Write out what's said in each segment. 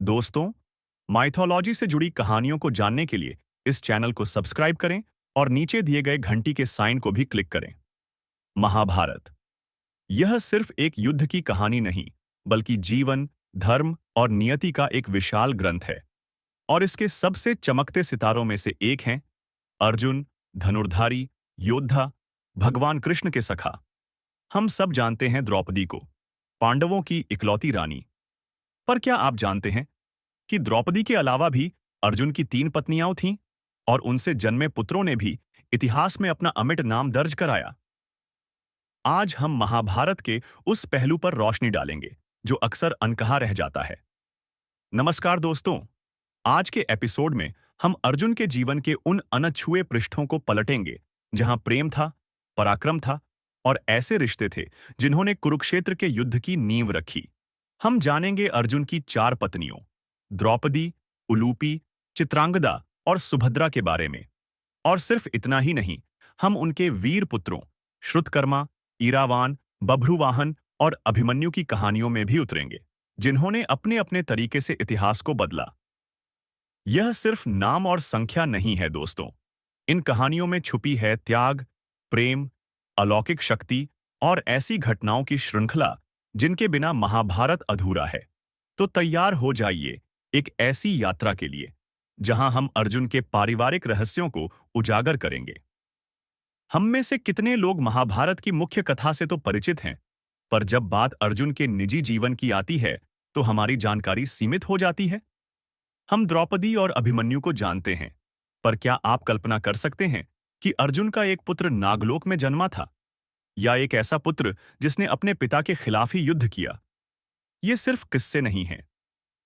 दोस्तों, माइथोलॉजी से जुड़ी कहानियों को जानने के लिए इस चैनल को सब्सक्राइब करें और नीचे दिए गए घंटी के साइन को भी क्लिक करें। महाभारत यह सिर्फ एक युद्ध की कहानी नहीं, बल्कि जीवन, धर्म और नियति का एक विशाल ग्रंथ है। और इसके सबसे चमकते सितारों में से एक हैं अर्जुन, धनुर्धारी, योद्धा, भगवान कृष्ण के सखा। हम सब जानते हैं द्रौपदी को, पांडवों की इकलौती रानी। पर क्या आप जानते हैं कि द्रौपदी के अलावा भी अर्जुन की 3 पत्नियां थीं और उनसे जन्मे पुत्रों ने भी इतिहास में अपना अमिट नाम दर्ज कराया। आज हम महाभारत के उस पहलू पर रोशनी डालेंगे जो अक्सर अनकहा रह जाता है। नमस्कार दोस्तों, आज के एपिसोड में हम अर्जुन के जीवन के उन अनछुए पृष्ठों को पलटेंगे जहां प्रेम था, पराक्रम था और ऐसे रिश्ते थे जिन्होंने कुरुक्षेत्र के युद्ध की नींव रखी। हम जानेंगे अर्जुन की 4 पत्नियों द्रौपदी, उलूपी, चित्रांगदा और सुभद्रा के बारे में। और सिर्फ इतना ही नहीं, हम उनके वीर पुत्रों श्रुतकर्मा, ईरावान, बभ्रुवाहन और अभिमन्यु की कहानियों में भी उतरेंगे, जिन्होंने अपने अपने तरीके से इतिहास को बदला। यह सिर्फ नाम और संख्या नहीं है दोस्तों, इन कहानियों में छुपी है त्याग, प्रेम, अलौकिक शक्ति और ऐसी घटनाओं की श्रृंखला जिनके बिना महाभारत अधूरा है। तो तैयार हो जाइए एक ऐसी यात्रा के लिए जहां हम अर्जुन के पारिवारिक रहस्यों को उजागर करेंगे। हम में से कितने लोग महाभारत की मुख्य कथा से तो परिचित हैं, पर जब बात अर्जुन के निजी जीवन की आती है तो हमारी जानकारी सीमित हो जाती है। हम द्रौपदी और अभिमन्यु को जानते हैं, पर क्या आप कल्पना कर सकते हैं कि अर्जुन का एक पुत्र नागलोक में जन्मा था, या एक ऐसा पुत्र जिसने अपने पिता के खिलाफ ही युद्ध किया? ये सिर्फ किस्से नहीं हैं,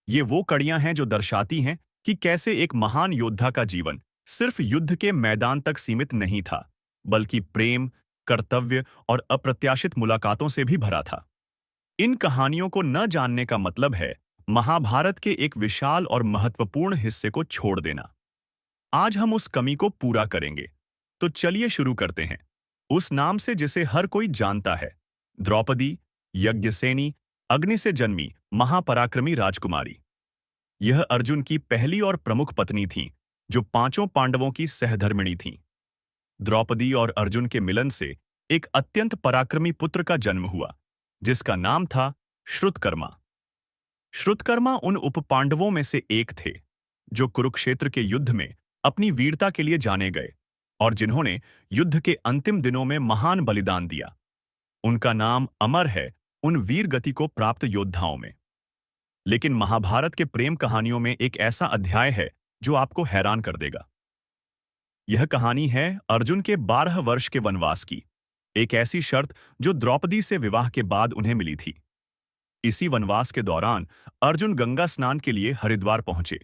ये वो कड़ियां हैं जो दर्शाती हैं कि कैसे एक महान योद्धा का जीवन सिर्फ युद्ध के मैदान तक सीमित नहीं था, बल्कि प्रेम, कर्तव्य और अप्रत्याशित मुलाकातों से भी भरा था। इन कहानियों को न जानने का मतलब है महाभारत के एक विशाल और महत्वपूर्ण हिस्से को छोड़ देना। आज हम उस कमी को पूरा करेंगे। तो चलिए शुरू करते हैं उस नाम से जिसे हर कोई जानता है, द्रौपदी, यज्ञसेनी, अग्नि से जन्मी महापराक्रमी राजकुमारी। यह अर्जुन की पहली और प्रमुख पत्नी थीं, जो 5 पांडवों की सहधर्मिणी थीं। द्रौपदी और अर्जुन के मिलन से एक अत्यंत पराक्रमी पुत्र का जन्म हुआ, जिसका नाम था श्रुतकर्मा। श्रुतकर्मा उन उपपांडवों में से एक थे जो कुरुक्षेत्र के युद्ध में अपनी वीरता के लिए जाने गए और जिन्होंने युद्ध के अंतिम दिनों में महान बलिदान दिया। उनका नाम अमर है उन वीर गति को प्राप्त योद्धाओं में। लेकिन महाभारत के प्रेम कहानियों में एक ऐसा अध्याय है जो आपको हैरान कर देगा। यह कहानी है अर्जुन के 12 वर्ष के वनवास की, एक ऐसी शर्त जो द्रौपदी से विवाह के बाद उन्हें मिली थी। इसी वनवास के दौरान अर्जुन गंगा स्नान के लिए हरिद्वार पहुंचे।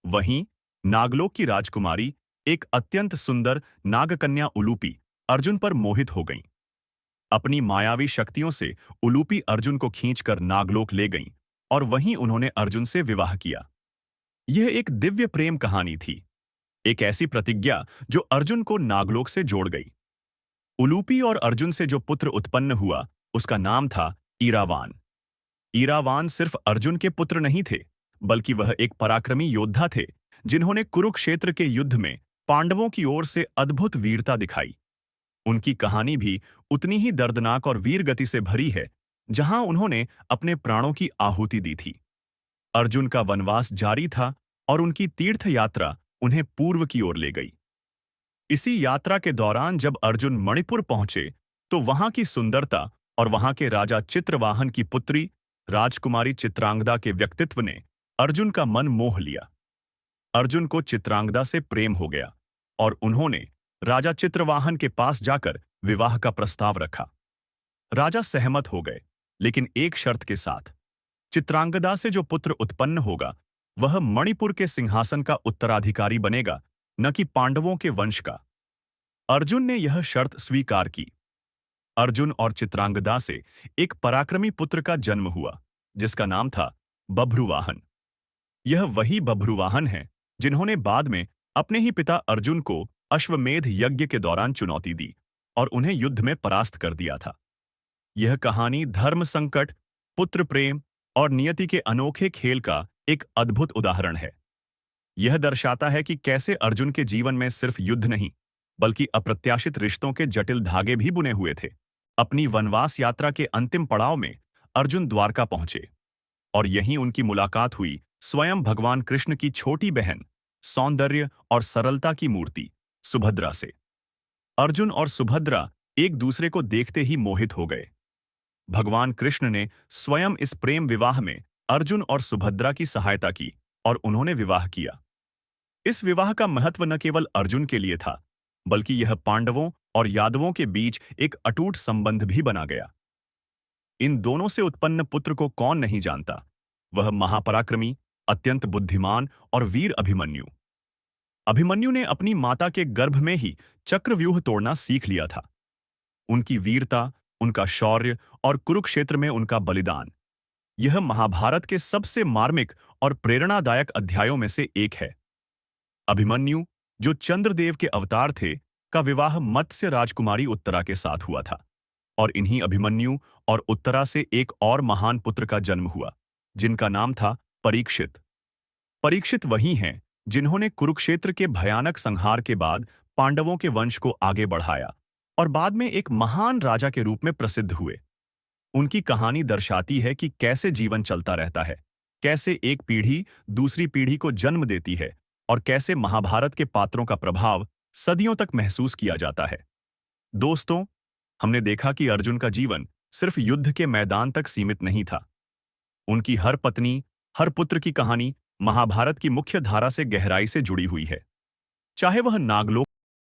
वहीं नागलोक की राजकुमारी, एक अत्यंत सुंदर नागकन्या उलूपी, अर्जुन पर मोहित हो गईं। अपनी मायावी शक्तियों से उलूपी अर्जुन को खींचकर नागलोक ले गईं और वहीं उन्होंने अर्जुन से विवाह किया। यह एक दिव्य प्रेम कहानी थी, एक ऐसी प्रतिज्ञा जो अर्जुन को नागलोक से जोड़ गई। उलूपी और अर्जुन से जो पुत्र उत्पन्न हुआ, उसका नाम था ईरावान। ईरावान सिर्फ अर्जुन के पुत्र नहीं थे, बल्कि वह एक पराक्रमी योद्धा थे जिन्होंने कुरुक्षेत्र के युद्ध में पांडवों की ओर से अद्भुत वीरता दिखाई। उनकी कहानी भी उतनी ही दर्दनाक और वीर गति से भरी है, जहां उन्होंने अपने प्राणों की आहुति दी थी। अर्जुन का वनवास जारी था और उनकी तीर्थ यात्रा उन्हें पूर्व की ओर ले गई। इसी यात्रा के दौरान जब अर्जुन मणिपुर पहुंचे, तो वहां की सुंदरता और वहां के राजा चित्रवाहन की पुत्री राजकुमारी चित्रांगदा के व्यक्तित्व ने अर्जुन का मन मोह लिया। अर्जुन को चित्रांगदा से प्रेम हो गया और उन्होंने राजा चित्रवाहन के पास जाकर विवाह का प्रस्ताव रखा। राजा सहमत हो गए, लेकिन एक शर्त के साथ। चित्रांगदा से जो पुत्र उत्पन्न होगा, वह मणिपुर के सिंहासन का उत्तराधिकारी बनेगा, न कि पांडवों के वंश का। अर्जुन ने यह शर्त स्वीकार की। अर्जुन और चित्रांगदा से एक पराक्रमी पुत्र का जन्म हुआ, जिसका नाम था बभ्रुवाहन। यह वही बभ्रुवाहन है जिन्होंने बाद में अपने ही पिता अर्जुन को अश्वमेध यज्ञ के दौरान चुनौती दी और उन्हें युद्ध में परास्त कर दिया था। यह कहानी धर्म संकट, पुत्र प्रेम और नियति के अनोखे खेल का एक अद्भुत उदाहरण है। यह दर्शाता है कि कैसे अर्जुन के जीवन में सिर्फ युद्ध नहीं, बल्कि अप्रत्याशित रिश्तों के जटिल धागे भी बुने हुए थे। अपनी वनवास यात्रा के अंतिम पड़ाव में अर्जुन द्वारका पहुंचे और यहीं उनकी मुलाकात हुई स्वयं भगवान कृष्ण की छोटी बहन, सौंदर्य और सरलता की मूर्ति सुभद्रा से। अर्जुन और सुभद्रा एक दूसरे को देखते ही मोहित हो गए। भगवान कृष्ण ने स्वयं इस प्रेम विवाह में अर्जुन और सुभद्रा की सहायता की और उन्होंने विवाह किया। इस विवाह का महत्व न केवल अर्जुन के लिए था, बल्कि यह पांडवों और यादवों के बीच एक अटूट संबंध भी बना गया। इन दोनों से उत्पन्न पुत्र को कौन नहीं जानता, वह महापराक्रमी, अत्यंत बुद्धिमान और वीर अभिमन्यु। अभिमन्यु ने अपनी माता के गर्भ में ही चक्रव्यूह तोड़ना सीख लिया था। उनकी वीरता, उनका शौर्य और कुरुक्षेत्र में उनका बलिदान, यह महाभारत के सबसे मार्मिक और प्रेरणादायक अध्यायों में से एक है। अभिमन्यु, जो चंद्रदेव के अवतार थे, का विवाह मत्स्य राजकुमारी उत्तरा के साथ हुआ था और इन्हीं अभिमन्यु और उत्तरा से एक और महान पुत्र का जन्म हुआ, जिनका नाम था परीक्षित। परीक्षित वही हैं जिन्होंने कुरुक्षेत्र के भयानक संहार के बाद पांडवों के वंश को आगे बढ़ाया और बाद में एक महान राजा के रूप में प्रसिद्ध हुए। उनकी कहानी दर्शाती है कि कैसे जीवन चलता रहता है, कैसे एक पीढ़ी दूसरी पीढ़ी को जन्म देती है और कैसे महाभारत के पात्रों का प्रभाव सदियों तक महसूस किया जाता है। दोस्तों, हमने देखा कि अर्जुन का जीवन सिर्फ युद्ध के मैदान तक सीमित नहीं था। उनकी हर पत्नी, हर पुत्र की कहानी महाभारत की मुख्य धारा से गहराई से जुड़ी हुई है। चाहे वह नागलोक